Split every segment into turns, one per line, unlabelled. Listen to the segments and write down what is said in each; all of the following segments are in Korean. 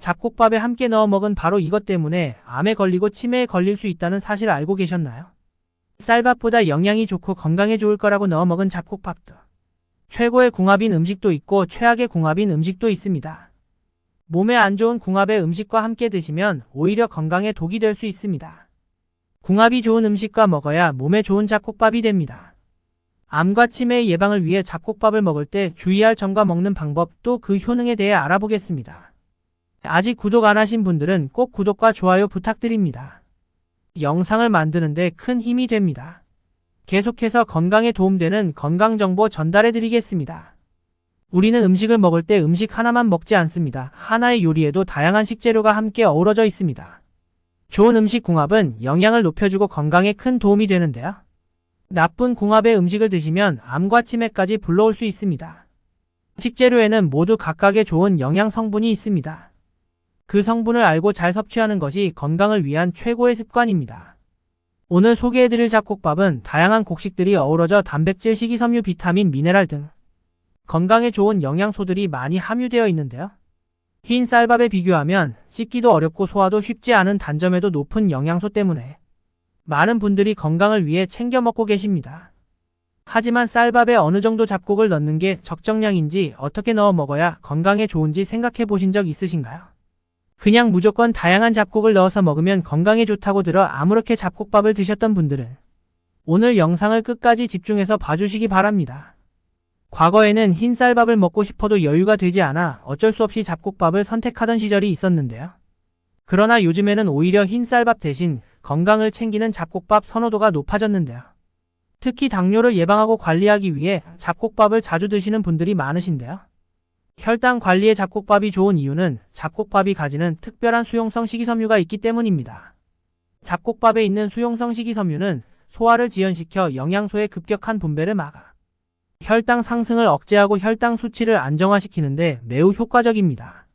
잡곡밥에 함께 넣어 먹은 바로 이것 때문에 암에 걸리고 치매에 걸릴 수 있다는 사실 알고 계셨나요? 쌀밥보다 영양이 좋고 건강에 좋을 거라고 넣어 먹은 잡곡밥도 최고의 궁합인 음식도 있고 최악의 궁합인 음식도 있습니다. 몸에 안 좋은 궁합의 음식과 함께 드시면 오히려 건강에 독이 될 수 있습니다. 궁합이 좋은 음식과 먹어야 몸에 좋은 잡곡밥이 됩니다. 암과 치매 예방을 위해 잡곡밥을 먹을 때 주의할 점과 먹는 방법 또 그 효능에 대해 알아보겠습니다. 아직 구독 안 하신 분들은 꼭 구독과 좋아요 부탁드립니다. 영상을 만드는데 큰 힘이 됩니다. 계속해서 건강에 도움되는 건강정보 전달해 드리겠습니다. 우리는 음식을 먹을 때 음식 하나만 먹지 않습니다. 하나의 요리에도 다양한 식재료가 함께 어우러져 있습니다. 좋은 음식 궁합은 영양을 높여주고 건강에 큰 도움이 되는데요. 나쁜 궁합의 음식을 드시면 암과 치매까지 불러올 수 있습니다. 식재료에는 모두 각각의 좋은 영양 성분이 있습니다. 그 성분을 알고 잘 섭취하는 것이 건강을 위한 최고의 습관입니다. 오늘 소개해드릴 잡곡밥은 다양한 곡식들이 어우러져 단백질, 식이섬유, 비타민, 미네랄 등 건강에 좋은 영양소들이 많이 함유되어 있는데요. 흰 쌀밥에 비교하면 씹기도 어렵고 소화도 쉽지 않은 단점에도 높은 영양소 때문에 많은 분들이 건강을 위해 챙겨 먹고 계십니다. 하지만 쌀밥에 어느 정도 잡곡을 넣는 게 적정량인지 어떻게 넣어 먹어야 건강에 좋은지 생각해 보신 적 있으신가요? 그냥 무조건 다양한 잡곡을 넣어서 먹으면 건강에 좋다고 들어 아무렇게 잡곡밥을 드셨던 분들은 오늘 영상을 끝까지 집중해서 봐주시기 바랍니다. 과거에는 흰 쌀밥을 먹고 싶어도 여유가 되지 않아 어쩔 수 없이 잡곡밥을 선택하던 시절이 있었는데요. 그러나 요즘에는 오히려 흰 쌀밥 대신 건강을 챙기는 잡곡밥 선호도가 높아졌는데요. 특히 당뇨를 예방하고 관리하기 위해 잡곡밥을 자주 드시는 분들이 많으신데요. 혈당 관리에 잡곡밥이 좋은 이유는 잡곡밥이 가지는 특별한 수용성 식이섬유가 있기 때문입니다. 잡곡밥에 있는 수용성 식이섬유는 소화를 지연시켜 영양소의 급격한 분배를 막아 혈당 상승을 억제하고 혈당 수치를 안정화시키는데 매우 효과적입니다.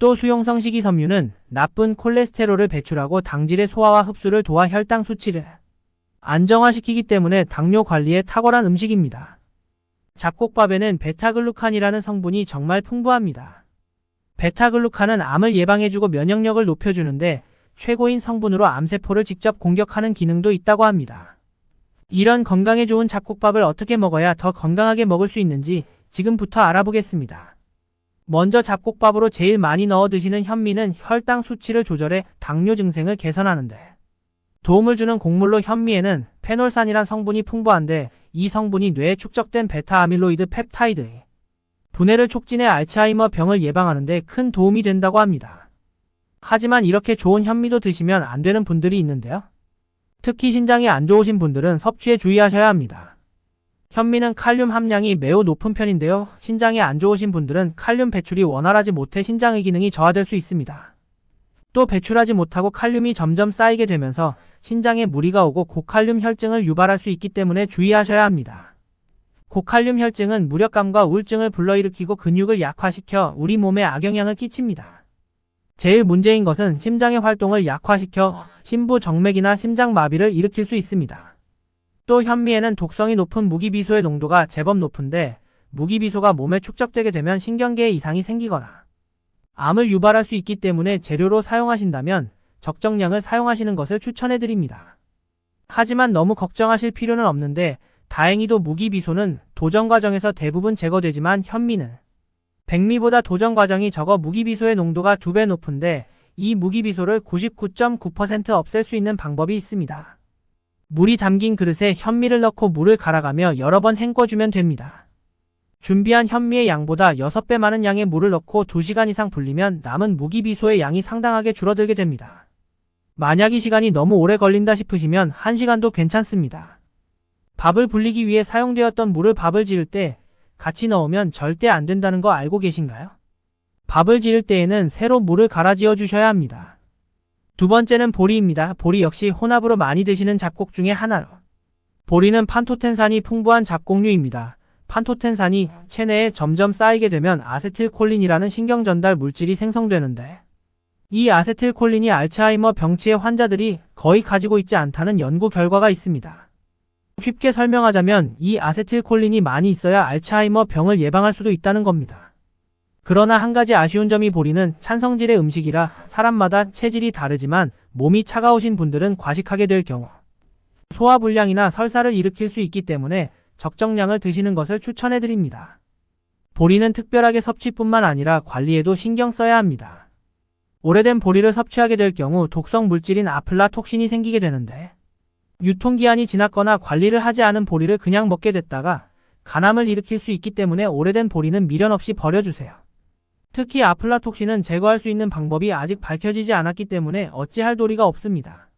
또 수용성 식이섬유는 나쁜 콜레스테롤을 배출하고 당질의 소화와 흡수를 도와 혈당 수치를 안정화시키기 때문에 당뇨 관리에 탁월한 음식입니다. 잡곡밥에는 베타글루칸이라는 성분이 정말 풍부합니다. 베타글루칸은 암을 예방해주고 면역력을 높여주는데 최고인 성분으로 암세포를 직접 공격하는 기능도 있다고 합니다. 이런 건강에 좋은 잡곡밥을 어떻게 먹어야 더 건강하게 먹을 수 있는지 지금부터 알아보겠습니다. 먼저 잡곡밥으로 제일 많이 넣어 드시는 현미는 혈당 수치를 조절해 당뇨 증상을 개선하는데 도움을 주는 곡물로 현미에는 페놀산이란 성분이 풍부한데 이 성분이 뇌에 축적된 베타 아밀로이드 펩타이드의 분해를 촉진해 알츠하이머 병을 예방하는 데 큰 도움이 된다고 합니다. 하지만 이렇게 좋은 현미도 드시면 안 되는 분들이 있는데요. 특히 신장이 안 좋으신 분들은 섭취에 주의하셔야 합니다. 현미는 칼륨 함량이 매우 높은 편인데요. 신장이 안 좋으신 분들은 칼륨 배출이 원활하지 못해 신장의 기능이 저하될 수 있습니다. 또 배출하지 못하고 칼륨이 점점 쌓이게 되면서 신장에 무리가 오고 고칼륨 혈증을 유발할 수 있기 때문에 주의하셔야 합니다. 고칼륨 혈증은 무력감과 우울증을 불러일으키고 근육을 약화시켜 우리 몸에 악영향을 끼칩니다. 제일 문제인 것은 심장의 활동을 약화시켜 심부정맥이나 심장마비를 일으킬 수 있습니다. 또 현미에는 독성이 높은 무기비소의 농도가 제법 높은데 무기비소가 몸에 축적되게 되면 신경계에 이상이 생기거나 암을 유발할 수 있기 때문에 재료로 사용하신다면 적정량을 사용하시는 것을 추천해드립니다. 하지만 너무 걱정하실 필요는 없는데 다행히도 무기비소는 도전 과정에서 대부분 제거되지만 현미는 백미보다 도전 과정이 적어 무기비소의 농도가 2배 높은데 이 무기비소를 99.9% 없앨 수 있는 방법이 있습니다. 물이 담긴 그릇에 현미를 넣고 물을 갈아가며 여러 번 헹궈주면 됩니다. 준비한 현미의 양보다 6배 많은 양의 물을 넣고 2시간 이상 불리면 남은 무기비소의 양이 상당하게 줄어들게 됩니다. 만약 이 시간이 너무 오래 걸린다 싶으시면 1시간도 괜찮습니다. 밥을 불리기 위해 사용되었던 물을 밥을 지을 때 같이 넣으면 절대 안 된다는 거 알고 계신가요? 밥을 지을 때에는 새로 물을 갈아 지어 주셔야 합니다. 두 번째는 보리입니다. 보리 역시 혼합으로 많이 드시는 잡곡 중에 하나로 보리는 판토텐산이 풍부한 잡곡류입니다. 판토텐산이 체내에 점점 쌓이게 되면 아세틸콜린이라는 신경전달 물질이 생성되는데 이 아세틸콜린이 알츠하이머 병치의 환자들이 거의 가지고 있지 않다는 연구 결과가 있습니다. 쉽게 설명하자면 이 아세틸콜린이 많이 있어야 알츠하이머 병을 예방할 수도 있다는 겁니다. 그러나 한 가지 아쉬운 점이 보리는 찬성질의 음식이라 사람마다 체질이 다르지만 몸이 차가우신 분들은 과식하게 될 경우 소화불량이나 설사를 일으킬 수 있기 때문에 적정량을 드시는 것을 추천해 드립니다. 보리는 특별하게 섭취뿐만 아니라 관리에도 신경 써야 합니다. 오래된 보리를 섭취하게 될 경우 독성 물질인 아플라톡신이 생기게 되는데 유통기한이 지났거나 관리를 하지 않은 보리를 그냥 먹게 됐다가 간암을 일으킬 수 있기 때문에 오래된 보리는 미련 없이 버려주세요. 특히 아플라톡신은 제거할 수 있는 방법이 아직 밝혀지지 않았기 때문에 어찌할 도리가 없습니다.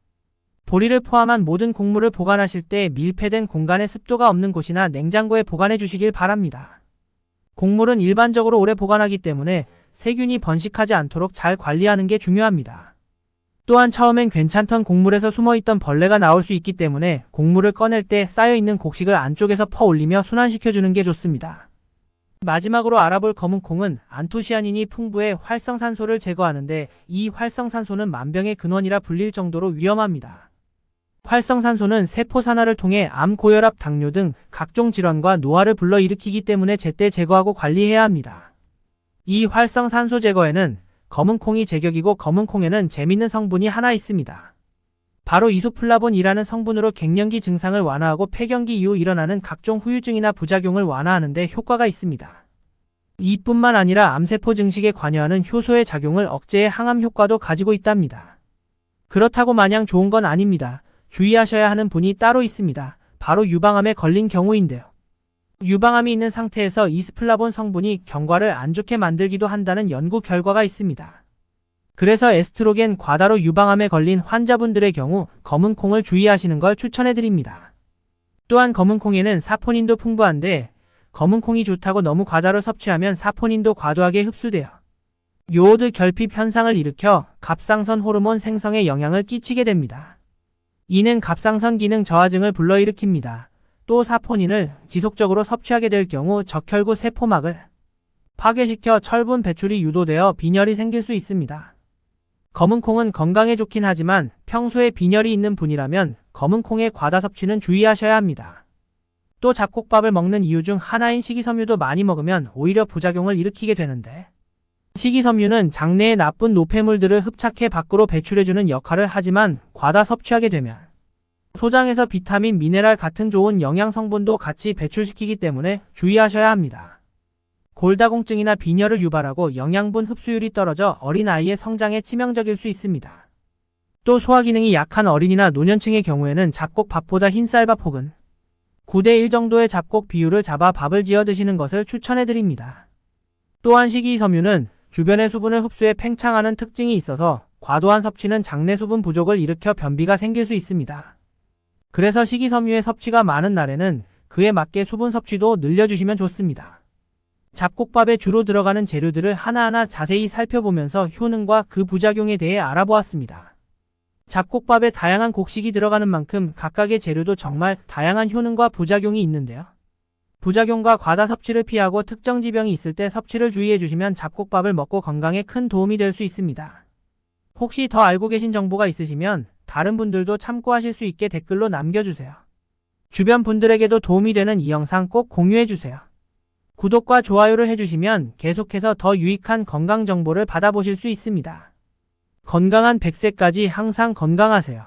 보리를 포함한 모든 곡물을 보관하실 때 밀폐된 공간에 습도가 없는 곳이나 냉장고에 보관해 주시길 바랍니다. 곡물은 일반적으로 오래 보관하기 때문에 세균이 번식하지 않도록 잘 관리하는 게 중요합니다. 또한 처음엔 괜찮던 곡물에서 숨어있던 벌레가 나올 수 있기 때문에 곡물을 꺼낼 때 쌓여있는 곡식을 안쪽에서 퍼올리며 순환시켜주는 게 좋습니다. 마지막으로 알아볼 검은콩은 안토시아닌이 풍부해 활성산소를 제거하는데 이 활성산소는 만병의 근원이라 불릴 정도로 위험합니다. 활성산소는 세포 산화를 통해 암, 고혈압, 당뇨 등 각종 질환과 노화를 불러일으키기 때문에 제때 제거하고 관리해야 합니다. 이 활성산소 제거에는 검은콩이 제격이고 검은콩에는 재밌는 성분이 하나 있습니다. 바로 이소플라본이라는 성분으로 갱년기 증상을 완화하고 폐경기 이후 일어나는 각종 후유증이나 부작용을 완화하는 데 효과가 있습니다. 이뿐만 아니라 암세포 증식에 관여하는 효소의 작용을 억제해 항암 효과도 가지고 있답니다. 그렇다고 마냥 좋은 건 아닙니다. 주의하셔야 하는 분이 따로 있습니다. 바로 유방암에 걸린 경우인데요. 유방암이 있는 상태에서 이스플라본 성분이 경과를 안 좋게 만들기도 한다는 연구 결과가 있습니다. 그래서 에스트로겐 과다로 유방암에 걸린 환자분들의 경우 검은콩을 주의하시는 걸 추천해드립니다. 또한 검은콩에는 사포닌도 풍부한데 검은콩이 좋다고 너무 과다로 섭취하면 사포닌도 과도하게 흡수되어 요오드 결핍 현상을 일으켜 갑상선 호르몬 생성에 영향을 끼치게 됩니다. 이는 갑상선 기능 저하증을 불러일으킵니다. 또 사포닌을 지속적으로 섭취하게 될 경우 적혈구 세포막을 파괴시켜 철분 배출이 유도되어 빈혈이 생길 수 있습니다. 검은콩은 건강에 좋긴 하지만 평소에 빈혈이 있는 분이라면 검은콩의 과다 섭취는 주의하셔야 합니다. 또 잡곡밥을 먹는 이유 중 하나인 식이섬유도 많이 먹으면 오히려 부작용을 일으키게 되는데 식이섬유는 장내의 나쁜 노폐물들을 흡착해 밖으로 배출해주는 역할을 하지만 과다 섭취하게 되면 소장에서 비타민, 미네랄 같은 좋은 영양 성분도 같이 배출시키기 때문에 주의하셔야 합니다. 골다공증이나 빈혈을 유발하고 영양분 흡수율이 떨어져 어린아이의 성장에 치명적일 수 있습니다. 또 소화기능이 약한 어린이나 노년층의 경우에는 잡곡밥보다 흰쌀밥 혹은 9대1 정도의 잡곡 비율을 잡아 밥을 지어 드시는 것을 추천해드립니다. 또한 식이섬유는 주변의 수분을 흡수해 팽창하는 특징이 있어서 과도한 섭취는 장내 수분 부족을 일으켜 변비가 생길 수 있습니다. 그래서 식이섬유의 섭취가 많은 날에는 그에 맞게 수분 섭취도 늘려주시면 좋습니다. 잡곡밥에 주로 들어가는 재료들을 하나하나 자세히 살펴보면서 효능과 그 부작용에 대해 알아보았습니다. 잡곡밥에 다양한 곡식이 들어가는 만큼 각각의 재료도 정말 다양한 효능과 부작용이 있는데요. 부작용과 과다 섭취를 피하고 특정 지병이 있을 때 섭취를 주의해 주시면 잡곡밥을 먹고 건강에 큰 도움이 될 수 있습니다. 혹시 더 알고 계신 정보가 있으시면 다른 분들도 참고하실 수 있게 댓글로 남겨주세요. 주변 분들에게도 도움이 되는 이 영상 꼭 공유해주세요. 구독과 좋아요를 해주시면 계속해서 더 유익한 건강 정보를 받아보실 수 있습니다. 건강한 100세까지 항상 건강하세요.